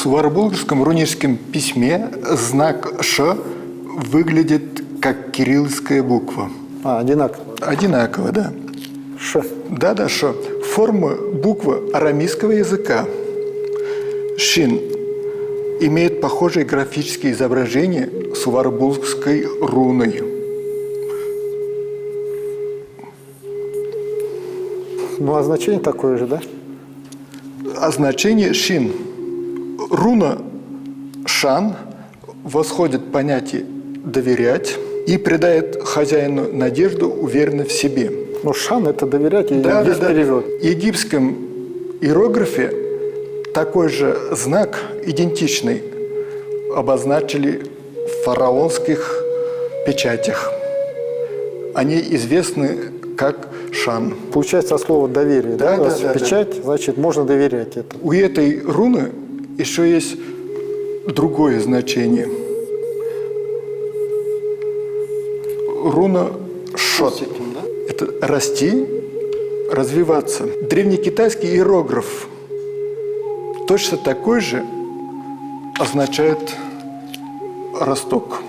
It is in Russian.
суварбулгарском руническом письме знак «Ш» выглядит как кириллская буква. Одинаково. Одинаково, да. Ш. Да, «Ш». Форма буквы арамейского языка. Шин имеет похожее графическое изображение с варбулгской руной. Ну, а значение такое же, да? А значение шин. Руна шан восходит к понятию «доверять» и придает хозяину надежду, уверенность в себе. Ну, шан – это доверять, и здесь перевод. В египетском иероглифе такой же знак, идентичный, обозначили в фараонских печатях. Они известны как шан. Получается слово «доверие», да? Да, Печать, значит, можно доверять этому. У этой руны еще есть другое значение. Руна шот. Это расти, развиваться. Древнекитайский иероглиф точно такой же означает росток.